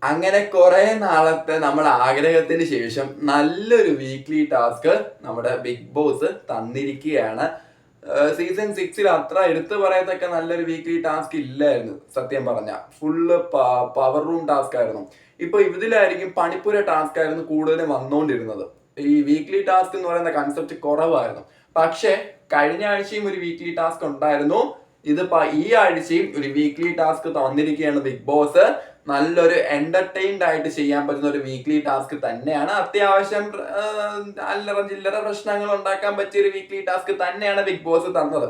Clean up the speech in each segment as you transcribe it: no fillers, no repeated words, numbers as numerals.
അങ്ങനെ കുറെ നാളത്തെ നമ്മുടെ ആഗ്രഹത്തിന് ശേഷം നല്ലൊരു വീക്ക്ലി ടാസ്ക് നമ്മുടെ ബിഗ് ബോസ് തന്നിരിക്കുകയാണ്. സീസൺ 6 അത്ര എടുത്തു പറയത്തക്ക നല്ലൊരു വീക്ക്ലി ടാസ്ക് ഇല്ലായിരുന്നു. സത്യം പറഞ്ഞ ഫുള്ള് പവർ റൂം ടാസ്ക് ആയിരുന്നു. ഇപ്പൊ ഇതിലായിരിക്കും പണിപ്പുര ടാസ്ക് ആയിരുന്നു കൂടുതലും വന്നുകൊണ്ടിരുന്നത്. ഈ വീക്ക്ലി ടാസ്ക് എന്ന് പറയുന്ന കൺസെപ്റ്റ് കുറവായിരുന്നു. പക്ഷെ കഴിഞ്ഞ ആഴ്ചയും ഒരു വീക്ക്ലി ടാസ്ക് ഉണ്ടായിരുന്നു. ഇതിപ്പോ ഈ ആഴ്ചയും ഒരു വീക്ക്ലി ടാസ്ക് തന്നിരിക്കുകയാണ് ബിഗ് ബോസ്. നല്ലൊരു എന്റർടൈൻഡ് ആയിട്ട് ചെയ്യാൻ പറ്റുന്ന ഒരു വീക്ക്ലി ടാസ്ക് തന്നെയാണ്. അത്യാവശ്യം അല്ലറ ചില്ലറ പ്രശ്നങ്ങൾ ഉണ്ടാക്കാൻ പറ്റിയ ഒരു വീക്ക്ലി ടാസ്ക് തന്നെയാണ് ബിഗ് ബോസ് തന്നത്.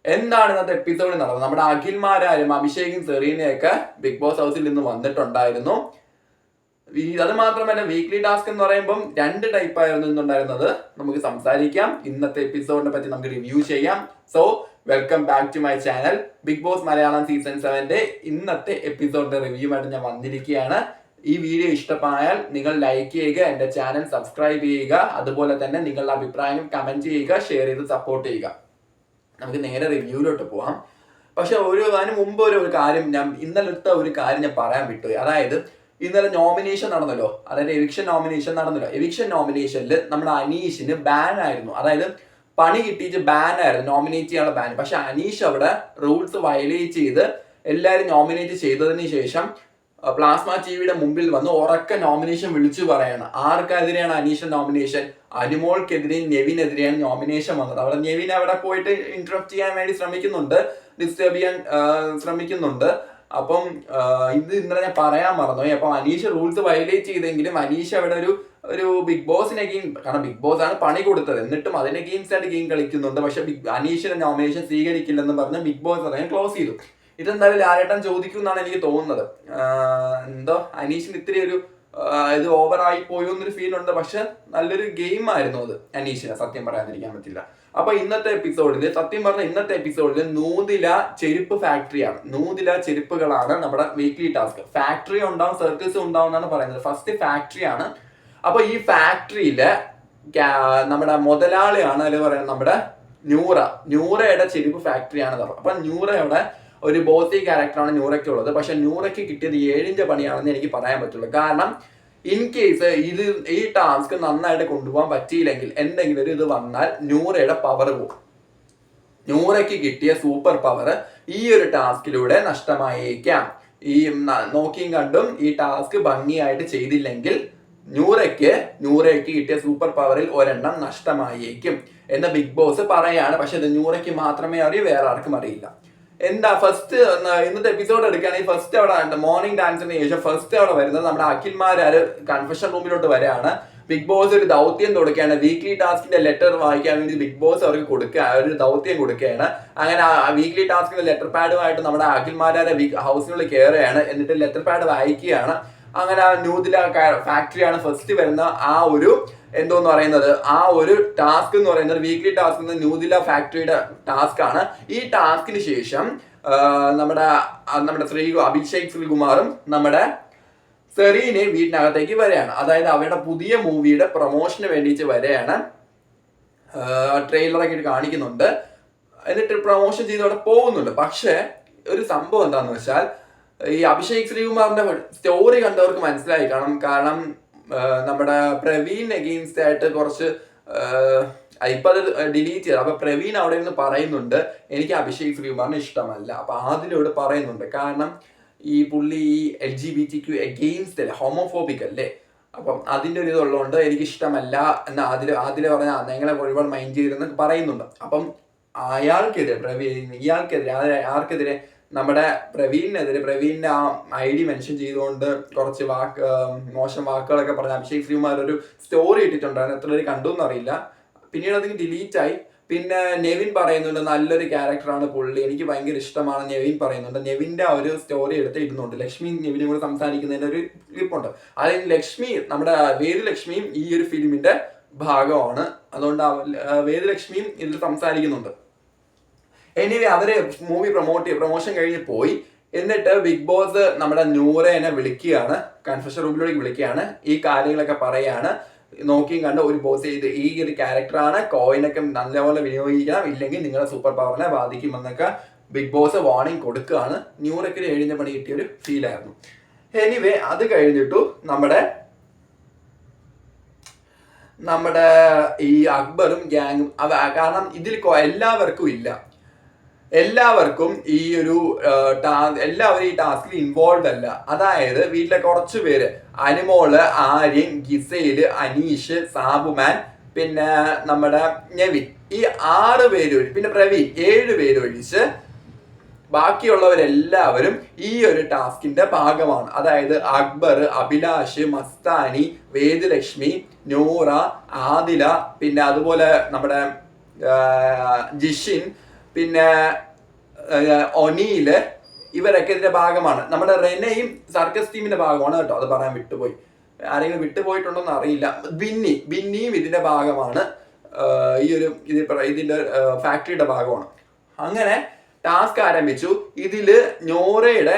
എന്താണ് ഇന്നത്തെ എപ്പിസോഡിൽ നടന്നത്? നമ്മുടെ അഖിൽമാരാരും അഭിഷേകും സെറീനയൊക്കെ ബിഗ് ബോസ് ഹൗസിൽ നിന്ന് വന്നിട്ടുണ്ടായിരുന്നു. അത് മാത്രമല്ല, വീക്ക്ലി ടാസ്ക് എന്ന് പറയുമ്പോൾ 2 ടൈപ്പ് ആയിരുന്നു ഇന്നുണ്ടായിരുന്നത്. നമുക്ക് സംസാരിക്കാം. ഇന്നത്തെ എപ്പിസോഡിനെ പറ്റി നമുക്ക് റിവ്യൂ ചെയ്യാം. So welcome back to my channel. Bigg Boss Malayalam season 7 ഇന്നത്തെ എപ്പിസോഡിന്റെ റിവ്യൂ ആയിട്ട് ഞാൻ വന്നിരിക്കുകയാണ്. ഈ വീഡിയോ ഇഷ്ടമായാൽ നിങ്ങൾ ലൈക്ക് ചെയ്യുക, എന്റെ ചാനൽ സബ്സ്ക്രൈബ് ചെയ്യുക, അതുപോലെ തന്നെ നിങ്ങളുടെ അഭിപ്രായം കമന്റ് ചെയ്യുക, ഷെയർ ചെയ്ത് സപ്പോർട്ട് ചെയ്യുക. നമുക്ക് നേരെ റിവ്യൂലോട്ട് പോവാം. പക്ഷെ അതിന് മുമ്പ് ഒരു കാര്യം ഇന്നലത്തെ ഒരു കാര്യം ഞാൻ പറയാൻ വിട്ടുപോയി. അതായത് ഇന്നലെ നോമിനേഷൻ നടന്നല്ലോ, അതായത് എവിക്ഷൻ നോമിനേഷൻ നടന്നല്ലോ. എവിക്ഷൻ നോമിനേഷനിൽ നമ്മുടെ അനീഷിന് ബാൻ ആയിരുന്നു. അതായത് പണി കിട്ടിയിട്ട് ബാൻ ആയിരുന്നു, നോമിനേറ്റ് ചെയ്യാനുള്ള ബാൻ. പക്ഷെ അനീഷ് അവിടെ റൂൾസ് വയലേറ്റ് ചെയ്ത് എല്ലാവരും നോമിനേറ്റ് ചെയ്തതിന് ശേഷം പ്ലാസ്മ ടിവിയുടെ മുമ്പിൽ വന്ന് ഉറക്ക നോമിനേഷൻ വിളിച്ചു പറയണം. ആർക്കെതിരെയാണ് അനീഷിന്റെ നോമിനേഷൻ? അനുമോൾക്കെതിരെയും നെവിനെതിരെയാണ് നോമിനേഷൻ വന്നത്. അവിടെ നെവിൻ അവിടെ പോയിട്ട് ഇന്ററപ്റ്റ് ചെയ്യാൻ വേണ്ടി ശ്രമിക്കുന്നുണ്ട്, ഡിസ്റ്റർബ് ചെയ്യാൻ ശ്രമിക്കുന്നുണ്ട്. അപ്പം ഇത് ഇന്നലെ ഞാൻ പറയാൻ മറന്നുപോയി. അപ്പം അനീഷ് റൂൾസ് വയലേറ്റ് ചെയ്തെങ്കിലും അനീഷ് അവിടെ ഒരു ബിഗ് ബോസിനെ ഗെയിം, കാരണം ബിഗ് ബോസ് ആണ് പണി കൊടുത്തത്, എന്നിട്ടും അതിനെ ഗെയിംസ് ആയിട്ട് ഗെയിം കളിക്കുന്നുണ്ട്. പക്ഷെ അനീഷിന്റെ നോമിനേഷൻ സ്വീകരിക്കില്ലെന്ന് പറഞ്ഞ് ബിഗ് ബോസ് അതിനെ ക്ലോസ് ചെയ്തു. ഇതെന്തായാലും ലാലേട്ടൻ ചോദിക്കും എന്നാണ് എനിക്ക് തോന്നുന്നത്. എന്തോ അനീഷിന് ഇത്തിരി ഒരു ഇത് ഓവറായി പോയോ എന്നൊരു ഫീൽ ഉണ്ട്. പക്ഷെ നല്ലൊരു ഗെയിം ആയിരുന്നു അത് അനീഷിനെ, സത്യം പറയാതിരിക്കാൻ പറ്റില്ല. അപ്പൊ ഇന്നത്തെ എപ്പിസോഡിൽ, സത്യം പറഞ്ഞ ഇന്നത്തെ എപ്പിസോഡിൽ നൂതില ചെരുപ്പ് ഫാക്ടറിയാണ്, നൂതില ചെരുപ്പുകളാണ് നമ്മുടെ വീക്ക്ലി ടാസ്ക്. ഫാക്ടറി ഉണ്ടാവും, സർക്കസ് ഉണ്ടാവും എന്നാണ് പറയുന്നത്. ഫസ്റ്റ് ഫാക്ടറിയാണ്. അപ്പൊ ഈ ഫാക്ടറിയില് നമ്മുടെ മുതലാളിയാണ് അതിൽ പറയുന്നത് നമ്മുടെ ന്യൂറയുടെ ചെരുപ്പ് ഫാക്ടറിയാണ്. അപ്പൊ ന്യൂറയുടെ ഒരു ബോസി ക്യാരക്ടറാണ് ന്യൂറയ്ക്ക് ഉള്ളത്. പക്ഷെ ന്യൂറയ്ക്ക് കിട്ടിയത് 7ന്റെ പണിയാണെന്ന് എനിക്ക് പറയാൻ പറ്റുള്ളൂ. കാരണം ഇൻ കേസ് ഈ ടാസ്ക് നന്നായിട്ട് കൊണ്ടുപോകാൻ പറ്റിയില്ലെങ്കിൽ, എന്തെങ്കിലും ഒരു ഇത് വന്നാൽ ന്യൂറയുടെ പവർ പോകും. ന്യൂറയ്ക്ക് കിട്ടിയ സൂപ്പർ പവർ ഈ ഒരു ടാസ്കിലൂടെ നഷ്ടമായേക്കാം. ഈ നോക്കിയും കണ്ടും ഈ ടാസ്ക് ഭംഗിയായിട്ട് ചെയ്തില്ലെങ്കിൽ ന്യൂറയ്ക്ക് കിട്ടിയ സൂപ്പർ പവറിൽ ഒരെണ്ണം നഷ്ടമായേക്കും എന്ന് ബിഗ് ബോസ് പറയാണ്. പക്ഷെ ഇത് ന്യൂറയ്ക്ക് മാത്രമേ അറിയൂ, വേറെ ആർക്കും അറിയില്ല. എന്താ ഫസ്റ്റ് ഇന്നത്തെ എപ്പിസോഡ് എടുക്കുകയാണെങ്കിൽ ഫസ്റ്റ് അവിടെ മോർണിംഗ് ഡാൻസിന് ശേഷം ഫസ്റ്റ് അവിടെ വരുന്നത് നമ്മുടെ അഖിൽമാരാര് കൺഫെഷൻ റൂമിലോട്ട് വരികയാണ്. ബിഗ് ബോസ് ഒരു ദൗത്യം കൊടുക്കുകയാണ്. വീക്ക്ലി ടാസ്കിന്റെ ലെറ്റർ വായിക്കാൻ വേണ്ടി ബിഗ് ബോസ് അവർക്ക് ഒരു ദൗത്യം കൊടുക്കുകയാണ്. അങ്ങനെ ആ വീക്ക്ലി ടാസ്കിന്റെ ലെറ്റർ പാഡുമായിട്ട് നമ്മുടെ അഖിൽമാരാരെ ഹൗസിനുള്ളിൽ കയറുകയാണ്. എന്നിട്ട് ലെറ്റർ പാഡ് വായിക്കുകയാണ്. അങ്ങനെ ആ ന്യൂദില ഫാക്ടറിയാണ് ഫസ്റ്റ് വരുന്ന ആ ഒരു എന്തോന്ന് പറയുന്നത്, ആ ഒരു ടാസ്ക് എന്ന് പറയുന്നത് വീക്ക്ലി ടാസ്ക് ന്യൂദില ഫാക്ടറിയുടെ ടാസ്ക് ആണ്. ഈ ടാസ്കിന് ശേഷം നമ്മുടെ അഭിഷേക് ശ്രീകുമാറും നമ്മുടെ സെറീനെ വീടിനകത്തേക്ക് വരികയാണ്. അതായത് അവരുടെ പുതിയ മൂവിയുടെ പ്രൊമോഷന് വേണ്ടിയിട്ട് വരികയാണ്. ട്രെയിലറൊക്കെ കാണിക്കുന്നുണ്ട്. എന്നിട്ട് പ്രൊമോഷൻ ചെയ്ത് അവിടെ പോകുന്നുണ്ട്. പക്ഷെ ഒരു സംഭവം എന്താന്ന് വെച്ചാൽ, ഈ അഭിഷേക് ശ്രീകുമാറിന്റെ സ്റ്റോറി കണ്ടവർക്ക് മനസ്സിലായി കാണും. കാരണം നമ്മുടെ പ്രവീൺ അഗെയിൻസ്റ്റ് ആയിട്ട് കുറച്ച് ഇപ്പൊ അത് ഡിലീറ്റ് ചെയ്ത്. അപ്പൊ പ്രവീൺ അവിടെ നിന്ന് പറയുന്നുണ്ട് എനിക്ക് അഭിഷേക് ശ്രീകുമാറിന് ഇഷ്ടമല്ല. അപ്പൊ അതിലൂടെ പറയുന്നുണ്ട്, കാരണം ഈ പുള്ളി ഈ LGBTQ അഗെയിൻസ്റ്റ് അല്ലേ, ഹോമോഫോബിക് അല്ലേ. അപ്പം അതിന്റെ ഒരു ഇതുള്ളതുകൊണ്ട് എനിക്ക് ഇഷ്ടമല്ല എന്ന് ആദില പറഞ്ഞ നിങ്ങളെ ഒരുപാട് മൈൻഡ് ചെയ്തെന്ന് പറയുന്നുണ്ട്. അപ്പം ഇയാൾക്കെതിരെ ആർക്കെതിരെ? നമ്മുടെ പ്രവീണിന്റെ ആ ID മെൻഷൻ ചെയ്തുകൊണ്ട് കുറച്ച് മോശം വാക്കുകളൊക്കെ പറഞ്ഞ അഭിഷേക് ശ്രീകുമാർ ഒരു സ്റ്റോറി ഇട്ടിട്ടുണ്ടായിരുന്നു. എത്ര പേര് കണ്ടു എന്നറിയില്ല. പിന്നീട് അതിന് ഡിലീറ്റ് ആയി. പിന്നെ നെവിൻ പറയുന്നുണ്ട് നല്ലൊരു ക്യാരക്ടറാണ് പുള്ളി, എനിക്ക് ഭയങ്കര ഇഷ്ടമാണ് നെവിൻ പറയുന്നുണ്ട്. നെവിന്റെ ആ ഒരു സ്റ്റോറി എടുത്ത് ഇടുന്നുണ്ട്. ലക്ഷ്മി നെവിനും കൂടെ സംസാരിക്കുന്നതിന്റെ ഒരു ക്ലിപ്പുണ്ട്. അതിൽ നമ്മുടെ വേദലക്ഷ്മിയും ഈ ഒരു ഫിലിമിന്റെ ഭാഗമാണ്. അതുകൊണ്ട് വേദലക്ഷ്മിയും ഇതിൽ സംസാരിക്കുന്നുണ്ട്. എനിവേ അവര് മൂവി പ്രൊമോഷൻ കഴിഞ്ഞ് പോയി. എന്നിട്ട് ബിഗ് ബോസ് നമ്മുടെ നൂറേനെ വിളിക്കുകയാണ്, കൺഫെഷൻ റൂമിലേക്ക് വിളിക്കുകയാണ്. ഈ കാര്യങ്ങളൊക്കെ പറയാണ്. നോക്കിയും കണ്ട് ഒരു ബോസ് ചെയ്ത് ഈ ഒരു ക്യാരക്ടറാണ്, കോയിനൊക്കെ നല്ലപോലെ വിനിയോഗിക്കണം, ഇല്ലെങ്കിൽ നിങ്ങളുടെ സൂപ്പർ പവറിനെ ബാധിക്കുമെന്നൊക്കെ ബിഗ് ബോസ് വാർണിംഗ് കൊടുക്കുകയാണ്. ന്യൂറയ്ക്ക് 7ന്റെ പണി കിട്ടിയൊരു ഫീലായിരുന്നു. എനിവേ അത് കഴിഞ്ഞിട്ടു നമ്മുടെ ഈ അക്ബറും ഗ്യാങ്ങും കാരണം ഇതിൽ എല്ലാവർക്കും ഈ ഒരു എല്ലാവരും ഈ ടാസ്കിൽ ഇൻവോൾവ് അല്ല. അതായത് വീട്ടിലെ കുറച്ചു പേര്, അനുമോള്, ആര്യൻ, ഗിസൈല്, അനീഷ്, സാബുമാൻ, പിന്നെ നമ്മുടെ നെവിൻ, ഈ 6 പേര്, പിന്നെ പ്രവീൺ, 7 പേര് ഒഴിച്ച് ബാക്കിയുള്ളവരെല്ലാവരും ഈ ഒരു ടാസ്കിന്റെ ഭാഗമാണ്. അതായത് അക്ബർ, അഭിലാഷ്, മസ്താനി, വേദലക്ഷ്മി, നൂറ, ആദില, പിന്നെ അതുപോലെ നമ്മുടെ ജിഷിൻ, പിന്നെ ഒനീല്, ഇവരൊക്കെ ഇതിന്റെ ഭാഗമാണ്. നമ്മുടെ റെനയും സർക്കസ് ടീമിന്റെ ഭാഗമാണ് കേട്ടോ, അത് പറയാൻ വിട്ടുപോയി. ആരെങ്കിലും വിട്ടുപോയിട്ടുണ്ടോന്ന് അറിയില്ല. ബിന്നിയും ഇതിന്റെ ഭാഗമാണ്. ഇതിന്റെ ഫാക്ടറിയുടെ ഭാഗമാണ്. അങ്ങനെ ടാസ്ക് ആരംഭിച്ചു. ഇതില് നൂറയുടെ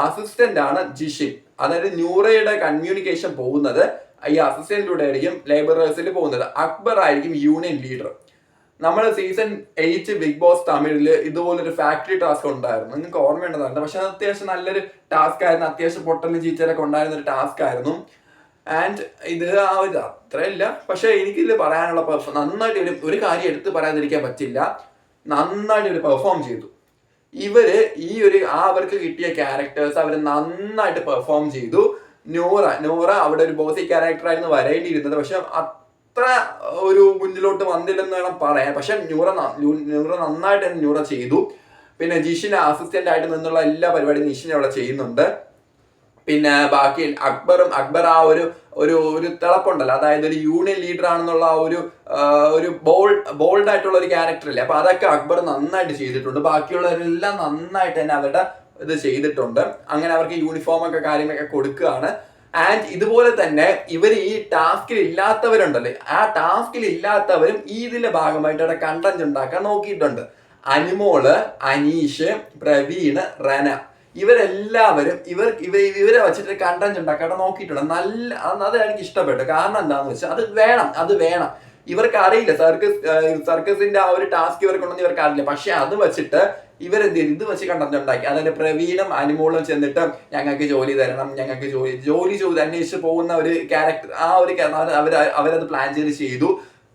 അസിസ്റ്റന്റ് ആണ് ജിഷിൻ. അതായത് നൂറയുടെ കമ്മ്യൂണിക്കേഷൻ പോകുന്നത് ഈ അസിസ്റ്റന്റിലൂടെ ആയിരിക്കും ലേബറേഴ്സിൽ പോകുന്നത്. അക്ബർ ആയിരിക്കും യൂണിയൻ ലീഡർ. നമ്മൾ സീസൺ 8 ബിഗ് ബോസ് തമിഴില് ഇതുപോലൊരു ഫാക്ടറി ടാസ്ക് ഉണ്ടായിരുന്നു. നിങ്ങൾക്ക് ഓർമ്മയുണ്ടെന്നുണ്ട്. പക്ഷെ അത് അത്യാവശ്യം നല്ലൊരു ടാസ്ക് ആയിരുന്നു. അത്യാവശ്യം പൊട്ടലും ചീച്ചലൊക്കെ ഉണ്ടായിരുന്ന ഒരു ടാസ്ക് ആയിരുന്നു. ആൻഡ് ഇത് അത്രയില്ല. പക്ഷെ എനിക്കിത് പറയാനുള്ള നന്നായിട്ട് ഒരു കാര്യം എടുത്ത് പറയാതിരിക്കാൻ പറ്റില്ല. നന്നായിട്ട് ഇവര് പെർഫോം ചെയ്തു. അവർക്ക് കിട്ടിയ ക്യാരക്ടേഴ്സ് അവർ നന്നായിട്ട് പെർഫോം ചെയ്തു. നൂറ അവിടെ ഒരു ബോസി ക്യാരക്ടറായിരുന്നു വരേണ്ടിയിരുന്നത്. പക്ഷെ അത്ര ഒരു മുന്നിലോട്ട് വന്നില്ലെന്ന് വേണം പറയാൻ. പക്ഷെ നൂറ നന്നായിട്ട് തന്നെ നൂറ ചെയ്തു. പിന്നെ ജിഷിന് അസിസ്റ്റന്റ് ആയിട്ട് നിന്നുള്ള എല്ലാ പരിപാടിയും നിഷിനെ അവിടെ ചെയ്യുന്നുണ്ട്. പിന്നെ ബാക്കി അക്ബർ ആ ഒരു തിളപ്പുണ്ടല്ലോ, അതായത് ഒരു യൂണിയൻ ലീഡർ ആണെന്നുള്ള ഒരു ബോൾഡ് ആയിട്ടുള്ള ഒരു ക്യാരക്ടർ ഇല്ലേ, അപ്പൊ അതൊക്കെ അക്ബർ നന്നായിട്ട് ചെയ്തിട്ടുണ്ട്. ബാക്കിയുള്ളവരെല്ലാം നന്നായിട്ട് തന്നെ അവരുടെ ഇത് ചെയ്തിട്ടുണ്ട്. അങ്ങനെ അവർക്ക് യൂണിഫോം ഒക്കെ കാര്യങ്ങളൊക്കെ കൊടുക്കുകയാണ്. ആൻഡ് ഇതുപോലെ തന്നെ ഇവർ ഈ ടാസ്കിൽ ഇല്ലാത്തവരുണ്ടല്ലേ, ആ ടാസ്കിൽ ഇല്ലാത്തവരും ഇതിന്റെ ഭാഗമായിട്ട് അവിടെ കണ്ടന്റ് ഉണ്ടാക്കാൻ നോക്കിയിട്ടുണ്ട്. അനുമോള്, അനീഷ്, പ്രവീണ്, റന, ഇവരെല്ലാവരും ഇവരെ വെച്ചിട്ട് കണ്ടന്റ് ഉണ്ടാക്കാൻ നോക്കിയിട്ടുണ്ട്. അത് എനിക്ക് ഇഷ്ടപ്പെട്ടു. കാരണം എന്താന്ന് വെച്ചാൽ അത് വേണം. ഇവർക്ക് അറിയില്ല സർക്കസിന്റെ ആ ഒരു ടാസ്ക് ഇവർക്കുണ്ടെന്ന് ഇവർക്ക് അറിയില്ല. പക്ഷെ അത് വെച്ചിട്ട് ഇത് വെച്ച് കണ്ടന്റ് ഉണ്ടാക്കി. അതായത് പ്രവീണും അനുമോളും ചെന്നിട്ട് ഞങ്ങൾക്ക് ജോലി തരണം, ഞങ്ങൾക്ക് ജോലി അന്വേഷിച്ച് പോകുന്ന ഒരു ക്യാരക്ടർ, അവരത് പ്ലാൻ ചെയ്തു.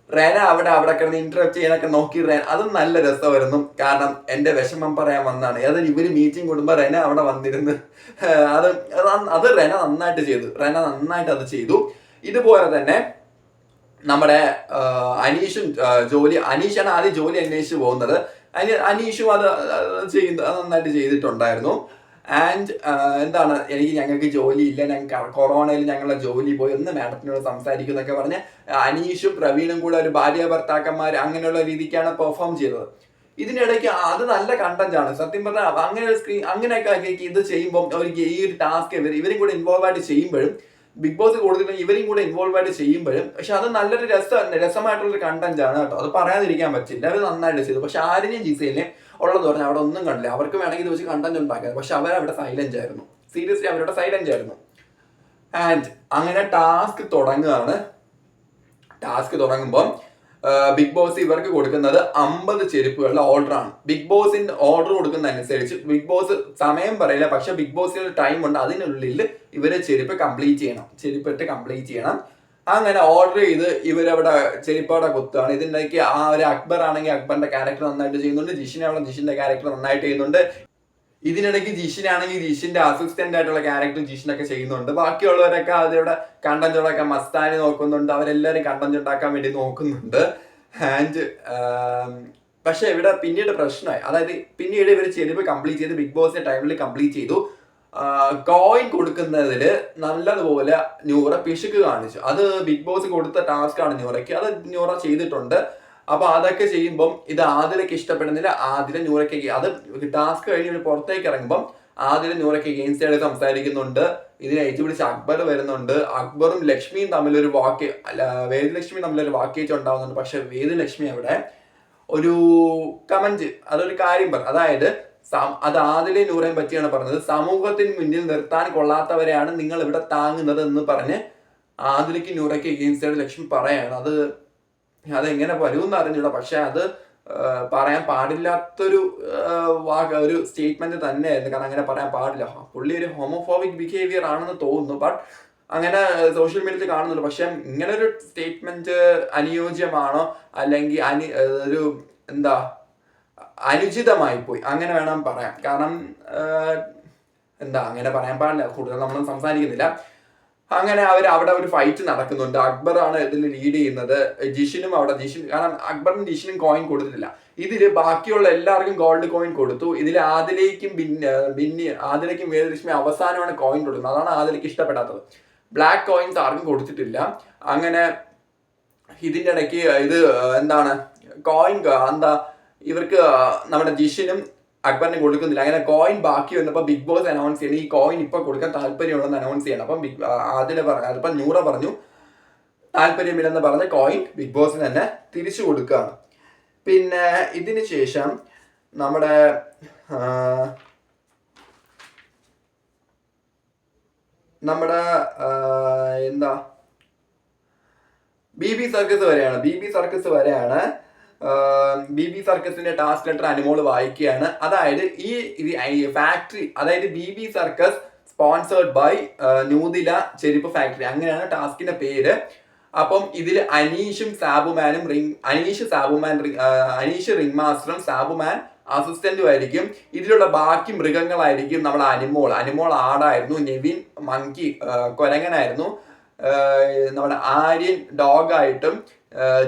റെന അവിടെ കിടന്ന് ഇന്ററപ്റ്റ് ചെയ്യാനൊക്കെ നോക്കി. അതും നല്ല രസമായിരുന്നു. കാരണം എന്റെ വിഷമം പറയാൻ വന്നാണ്. അതായത് ഇവര് മീറ്റിംഗ് കൂടുമ്പോ റെന അവിടെ വന്നിരുന്ന് അത് റെന നന്നായിട്ട് അത് ചെയ്തു. ഇതുപോലെ തന്നെ നമ്മുടെ അനീഷാണ് ആദ്യം ജോലി അന്വേഷിച്ച് പോകുന്നത്. അനീഷും അത് നന്നായിട്ട് ചെയ്തിട്ടുണ്ടായിരുന്നു. ആൻഡ് ഞങ്ങൾക്ക് ജോലി ഇല്ല, ഞങ്ങൾക്ക് കൊറോണയിൽ ഞങ്ങളുടെ ജോലി പോയി, ഒന്ന് മാഡത്തിനോട് സംസാരിക്കും എന്നൊക്കെ പറഞ്ഞ് അനീഷും പ്രവീണും കൂടെ ഒരു ഭാര്യ ഭർത്താക്കന്മാർ അങ്ങനെയുള്ള രീതിക്കാണ് പെർഫോം ചെയ്തത്. ഇതിനിടയ്ക്ക് അത് നല്ല കണ്ടന്റ് ആണ് സത്യം പറഞ്ഞാൽ. അങ്ങനെയൊക്കെ ഇത് ചെയ്യുമ്പോൾ അവർക്ക് ഈ ഒരു ടാസ്ക് ഇവരും കൂടെ ഇൻവോൾവ് ആയിട്ട് ചെയ്യുമ്പോഴും, ബിഗ് ബോസ് കൊടുത്തിട്ട് ഇവരും കൂടെ ഇൻവോൾവ് ആയിട്ട് ചെയ്യുമ്പോഴും, പക്ഷെ അത് നല്ലൊരു രസമായിട്ടുള്ളൊരു കണ്ടന്റ് ആണ് കേട്ടോ. അത് പറയാതിരിക്കാൻ പറ്റില്ല. അവർ നന്നായിട്ട് ചെയ്തു. പക്ഷെ ആരിനെയും ജിസയിലെയും ഉള്ളത് പറഞ്ഞാൽ അവിടെ ഒന്നും കണ്ടില്ല. അവർക്ക് വേണമെങ്കിൽ ഇത് വെച്ച് കണ്ടന്റ് ഉണ്ടാക്കാം. പക്ഷെ അവരവിടെ സൈലന്റ് ആയിരുന്നു. സീരിയസ്ലി അവരുടെ സൈലന്റ് ആയിരുന്നു. ആൻഡ് അങ്ങനെ ടാസ്ക് തുടങ്ങുകയാണ്. ടാസ്ക് തുടങ്ങുമ്പോൾ ബിഗ് ബോസ് ഇവർക്ക് കൊടുക്കുന്നത് 50 ചെരുപ്പുകളുടെ ഓർഡർ ആണ്. ബിഗ് ബോസിന്റെ ഓർഡർ കൊടുക്കുന്ന അനുസരിച്ച് ബിഗ് ബോസ് സമയം പറയില്ല, പക്ഷെ ബിഗ് ബോസിന് ടൈം ഉണ്ട്. അതിനുള്ളിൽ ഇവര് ചെരുപ്പിട്ട് കംപ്ലീറ്റ് ചെയ്യണം. അങ്ങനെ ഓർഡർ ചെയ്ത് ഇവരവിടെ ചെരുപ്പോടെ കുത്തുകയാണ്. ഇതിൻ്റെക്ക് ആ ഒരു അക്ബർ ആണെങ്കിൽ അക്ബറിന്റെ ക്യാരക്ടർ നന്നായിട്ട് ചെയ്യുന്നുണ്ട്. ജിഷിന്റെ ക്യാരക്ടർ നന്നായിട്ട് ചെയ്യുന്നുണ്ട്. ഇതിനിടയ്ക്ക് ജിഷിനാണെങ്കിൽ ജിഷിന്റെ അസിസ്റ്റന്റ് ആയിട്ടുള്ള ക്യാരക്ടർ ജിഷിനൊക്കെ ചെയ്യുന്നുണ്ട്. ബാക്കിയുള്ളവരൊക്കെ അതിവിടെ കണ്ടന്റ് മസ്താനി നോക്കുന്നുണ്ട്. അവരെല്ലാവരും കണ്ടന്റ് ഉണ്ടാക്കാൻ വേണ്ടി നോക്കുന്നുണ്ട്. ആൻഡ് പക്ഷെ ഇവിടെ പിന്നീട് പ്രശ്നമായി. അതായത് പിന്നീട് ഇവർ ചെരുപ്പ് കംപ്ലീറ്റ് ചെയ്ത് ബിഗ് ബോസിന്റെ ടൈമിൽ കംപ്ലീറ്റ് ചെയ്തു. കോയിൻ കൊടുക്കുന്നതില് നല്ലതുപോലെ ന്യൂറ പിശുക്ക് കാണിച്ചു. അത് ബിഗ് ബോസ് കൊടുത്ത ടാസ്ക് ആണ് ന്യൂറയ്ക്ക്. അത് ന്യൂറ ചെയ്തിട്ടുണ്ട്. അപ്പൊ അതൊക്കെ ചെയ്യുമ്പം ഇത് ആദിലയ്ക്ക് ഇഷ്ടപ്പെടുന്നില്ല. ആദില ന്യൂറയ്ക്ക് അത് ടാസ്ക് കഴിഞ്ഞ് പുറത്തേക്ക് ഇറങ്ങുമ്പം ആദില ന്യൂറയ്ക്ക് എഗെയിൻസ്റ്റ് ആയിട്ട് സംസാരിക്കുന്നുണ്ട്. ഇതിനെ ഏറ്റുപിടിച്ച് അക്ബർ വരുന്നുണ്ട്. അക്ബറും ലക്ഷ്മിയും തമ്മിലൊരു വേദലക്ഷ്മിയും തമ്മിലൊരു വാക്കേറ്റ് ഉണ്ടാവുന്നുണ്ട്. പക്ഷെ വേദലക്ഷ്മി അവിടെ ഒരു കമന്റ്, അതൊരു കാര്യം പറഞ്ഞു. അതായത് അത് ആദിലെ നൂറേയും പറ്റിയാണ് പറഞ്ഞത്. സമൂഹത്തിന് മുന്നിൽ നിർത്താൻ കൊള്ളാത്തവരെയാണ് നിങ്ങൾ ഇവിടെ താങ്ങുന്നത് എന്ന് പറഞ്ഞ് ആദിലയ്ക്ക് നൂറയ്ക്ക് എഗെയിൻസ്റ്റ് ആയിട്ട് ലക്ഷ്മി പറയാണ്. അതെങ്ങനെ വരുമെന്ന് അറിഞ്ഞൂടാ. പക്ഷെ അത് പറയാൻ പാടില്ലാത്തൊരു ഒരു സ്റ്റേറ്റ്മെന്റ് തന്നെയായിരുന്നു. കാരണം അങ്ങനെ പറയാൻ പാടില്ല. പുള്ളി ഒരു ഹോമോഫോബിക് ബിഹേവിയർ ആണെന്ന് തോന്നുന്നു. ബട്ട് അങ്ങനെ സോഷ്യൽ മീഡിയയിൽ കാണുന്നുണ്ട്. പക്ഷെ ഇങ്ങനെ ഒരു സ്റ്റേറ്റ്മെന്റ് അനുയോജ്യമാണോ അല്ലെങ്കിൽ ഒരു എന്താ അനുചിതമായി പോയി അങ്ങനെ വേണം പറയാൻ. കാരണം എന്താ അങ്ങനെ പറയാൻ പാടില്ല. കൂടുതൽ നമ്മൾ സംസാരിക്കുന്നില്ല. അങ്ങനെ അവിടെ ഒരു ഫൈറ്റ് നടക്കുന്നുണ്ട്. അക്ബറാണ് ഇതിൽ ലീഡ് ചെയ്യുന്നത്. ജിഷിനും കാരണം അക്ബറിനും ജിഷിനും കോയിൻ കൊടുത്തിട്ടില്ല. ഇതില് ബാക്കിയുള്ള എല്ലാവർക്കും ഗോൾഡ് കോയിൻ കൊടുത്തു. ഇതിൽ ആദിലേക്കും ആദിലേക്കും വേദലക്ഷ്മി അവസാനമാണ് കോയിൻ കൊടുക്കുന്നത്. അതാണ് ആദിലേക്ക് ഇഷ്ടപ്പെടാത്തത്. ബ്ലാക്ക് കോയിൻസ് ആർക്കും കൊടുത്തിട്ടില്ല. അങ്ങനെ ഇതിന്റെ ഇടയ്ക്ക് ഇത് എന്താണ് കോയിൻ ഇവർക്ക് നമ്മുടെ ജിഷിനും അക്ബറിനെ കൊടുക്കുന്നില്ല. അങ്ങനെ കോയിൻ ബാക്കി വന്നപ്പോൾ ബിഗ് ബോസ് അനൗൺസ് ചെയ്യണം, ഈ കോയിൻ ഇപ്പൊ കൊടുക്കാൻ താല്പര്യമുണ്ടെന്ന് അനൗൺസ് ചെയ്യണം. അപ്പം അതിപ്പം നൂറ പറഞ്ഞു താല്പര്യമില്ലെന്ന് പറഞ്ഞ കോയിൻ ബിഗ് ബോസിന് തന്നെ തിരിച്ചു കൊടുക്കുകയാണ്. പിന്നെ ഇതിന് ശേഷം നമ്മുടെ എന്താ ബി ബി സർക്കസ് വരെയാണ്. ബി ബി സർക്കസിന്റെ ടാസ്ക് ലെറ്റർ അനുമോള് വായിക്കുകയാണ്. അതായത് ഈ ഫാക്ടറി, അതായത് B B circus sponsored by ന്യൂദില ചെരുപ്പ് ഫാക്ടറി, അങ്ങനെയാണ് ടാസ്കിന്റെ പേര്. അപ്പം ഇതിൽ അനീഷ് റിംഗ് മാസ്റ്ററും സാബുമാൻ അസിസ്റ്റന്റും ആയിരിക്കും. ഇതിലുള്ള ബാക്കി മൃഗങ്ങളായിരിക്കും നമ്മുടെ അനുമോൾ ആടായിരുന്നു, നെവിൻ മങ്കി കുരങ്ങനായിരുന്നു, നമ്മുടെ ആര്യൻ ഡോഗായിട്ടും,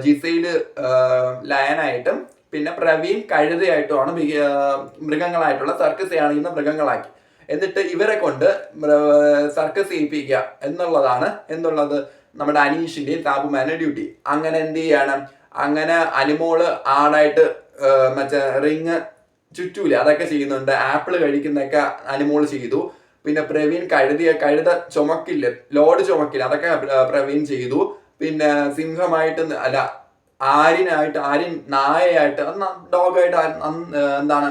ജിസൈല് ലയനായിട്ടും, പിന്നെ പ്രവീൺ കഴുതയായിട്ടുമാണ് മൃഗങ്ങളായിട്ടുള്ള സർക്കസ് കാണിക്കുന്ന മൃഗങ്ങളാക്കി. എന്നിട്ട് ഇവരെ കൊണ്ട് സർക്കസ് ചെയ്യിപ്പിക്കുക എന്നുള്ളത് നമ്മുടെ അനീഷിന്റെയും സാബുമാന്റെ ഡ്യൂട്ടി. അങ്ങനെ എന്ത് ചെയ്യണം, അങ്ങനെ അനുമോള് ആടായിട്ട് മറ്റേ റിങ് ചുറ്റൂല അതൊക്കെ ചെയ്യുന്നുണ്ട്. ആപ്പിള് കഴിക്കുന്നതൊക്കെ അനുമോള് ചെയ്തു. പിന്നെ പ്രവീൺ കഴുത ചുമക്കില്ല, ലോഡ് ചുമക്കില്ല, അതൊക്കെ പ്രവീൺ ചെയ്തു. പിന്നെ സിംഹമായിട്ട് ആര്യൻ നായയായിട്ട് ഡോഗായിട്ട് എന്താണ്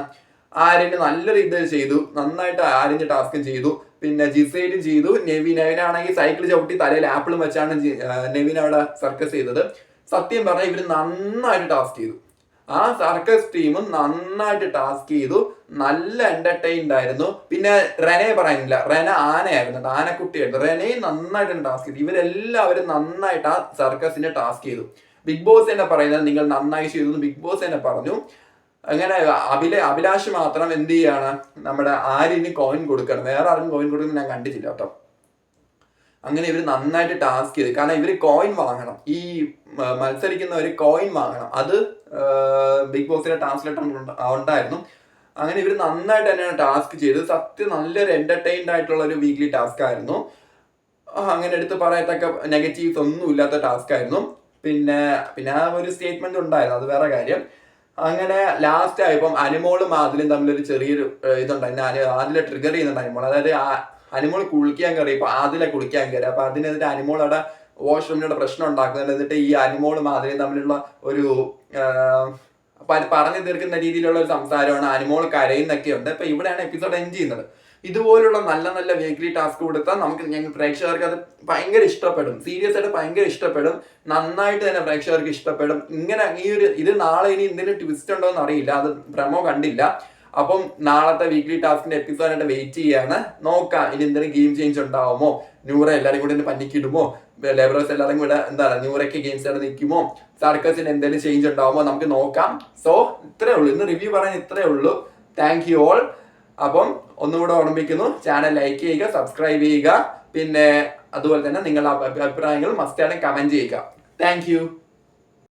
ആര്യന് നല്ല രീതിയിൽ ചെയ്തു, നന്നായിട്ട് ആര്യന്റെ ടാസ്കും ചെയ്തു. പിന്നെ ജിസൈലും ചെയ്തു. നെവിനാണെങ്കിൽ സൈക്കിൾ ചവിട്ടി തലയിൽ ആപ്പിളും വെച്ചാണ് നെവിൻ അവിടെ സർക്കസ് ചെയ്തത്. സത്യം പറഞ്ഞാൽ ഇവര് നന്നായിട്ട് ടാസ്ക് ചെയ്തു. ആ സർക്കസ് ടീമും നന്നായിട്ട് ടാസ്ക് ചെയ്തു, നല്ല എന്റർടൈൻഡ് ആയിരുന്നു. പിന്നെ റെനെ പറയുന്നില്ല, റെന ആനയായിരുന്നു, ആനക്കുട്ടിയായിരുന്നു. റെനയും നന്നായിട്ട് ടാസ്ക് ചെയ്തു. ഇവരെല്ലാവരും നന്നായിട്ട് ആ സർക്കസിന്റെ ടാസ്ക് ചെയ്തു. ബിഗ് ബോസ് തന്നെ പറയുന്നത് നിങ്ങൾ നന്നായി ചെയ്തു ബിഗ് ബോസ് തന്നെ പറഞ്ഞു. അങ്ങനെ അഭിലാഷ് മാത്രം എന്ത് ചെയ്യാണ്, നമ്മുടെ ആര്യന് കോയിൻ കൊടുക്കണം, വേറെ ആർക്കും കോയിൻ കൊടുക്കുന്നത് ഞാൻ കണ്ടിട്ടില്ല കേട്ടോ. അങ്ങനെ ഇവർ നന്നായിട്ട് ടാസ്ക് ചെയ്ത്, കാരണം ഇവർ കോയിൻ വാങ്ങണം, ഈ മത്സരിക്കുന്നവർ കോയിൻ വാങ്ങണം. അത് ബിഗ് ബോസിന്റെ ട്രാൻസ്ലേറ്റർ ഉണ്ടായിരുന്നു. അങ്ങനെ ഇവർ നന്നായിട്ട് തന്നെയാണ് ടാസ്ക് ചെയ്തത്. സത്യം നല്ലൊരു എന്റർടൈൻഡ് ആയിട്ടുള്ള ഒരു വീക്ക്ലി ടാസ്ക് ആയിരുന്നു. അങ്ങനെ എടുത്ത് പറയത്തക്ക നെഗറ്റീവ്സ് ഒന്നും ഇല്ലാത്ത ടാസ്ക് ആയിരുന്നു. പിന്നെ ആ ഒരു സ്റ്റേറ്റ്മെന്റ് ഉണ്ടായിരുന്നു, അത് വേറെ കാര്യം. അങ്ങനെ ലാസ്റ്റ് ആയപ്പം അനുമോളും ആദിലും തമ്മിലൊരു ചെറിയൊരു ഇതുണ്ടായിരുന്നു. ആദിലെ ട്രിഗർ ചെയ്യുന്നുണ്ട് അനുമോൾ. അതായത് അനുമോൾ കുളിക്കാൻ കയറി, ഇപ്പൊ ആദിലെ കുളിക്കാൻ കയറി. അപ്പൊ അതിനെതിരെ അനുമോൾ അവിടെ വാഷ്റൂമിനോട് പ്രശ്നം ഉണ്ടാക്കുന്നുണ്ട്. എന്നിട്ട് ഈ അനുമോളും ആദിലും തമ്മിലുള്ള ഒരു പറഞ്ഞു തീർക്കുന്ന രീതിയിലുള്ള ഒരു സംസാരമാണ്. അനുമോൾ കരയുന്നൊക്കെ ഉണ്ട്. ഇപ്പൊ ഇവിടെയാണ് എപ്പിസോഡ് എൻഡ് ചെയ്യുന്നത്. ഇതുപോലുള്ള നല്ല നല്ല വീക്ക്ലി ടാസ്ക് കൊടുത്താൽ ഞങ്ങൾ പ്രേക്ഷകർക്ക് അത് ഭയങ്കര ഇഷ്ടപ്പെടും. സീരിയസ് ആയിട്ട് ഭയങ്കര ഇഷ്ടപ്പെടും. നന്നായിട്ട് തന്നെ പ്രേക്ഷകർക്ക് ഇഷ്ടപ്പെടും. ഇങ്ങനെ ഇത് നാളെ ഇനി എന്തെങ്കിലും ട്വിസ്റ്റ് ഉണ്ടോ എന്ന് അറിയില്ല, അത് പ്രമോ കണ്ടില്ല. അപ്പം നാളത്തെ വീക്ക്ലി ടാസ്കിന്റെ എപ്പിസോഡായിട്ട് വെയിറ്റ് ചെയ്യാണ്. നോക്കാം ഇനി എന്തെങ്കിലും ഗെയിം ചേഞ്ച് ഉണ്ടാവുമോ, ന്യൂറ എല്ലാവരും കൂടി പന്നിക്കിടുമോ, ലേബറേഴ്സ് എല്ലാവരും കൂടെ ന്യൂറയ്ക്ക് ഗെയിംസ് ആയിട്ട് നിൽക്കുമോ, സർക്കസിന് എന്തെങ്കിലും ചേഞ്ച് ഉണ്ടാവുമോ, നമുക്ക് നോക്കാം. സോ ഇത്രേ ഉള്ളൂ, ഇന്ന് റിവ്യൂ പറയാൻ ഇത്രേ ഉള്ളൂ. Thank you all. അപ്പം ഒന്നുകൂടെ ഓർമ്മിപ്പിക്കുന്നു, ചാനൽ ലൈക്ക് ചെയ്യുക, സബ്സ്ക്രൈബ് ചെയ്യുക. പിന്നെ അതുപോലെ തന്നെ നിങ്ങളുടെ അഭിപ്രായങ്ങൾ മസ്റ്റായിട്ട് കമന്റ് ചെയ്യുക. Thank you.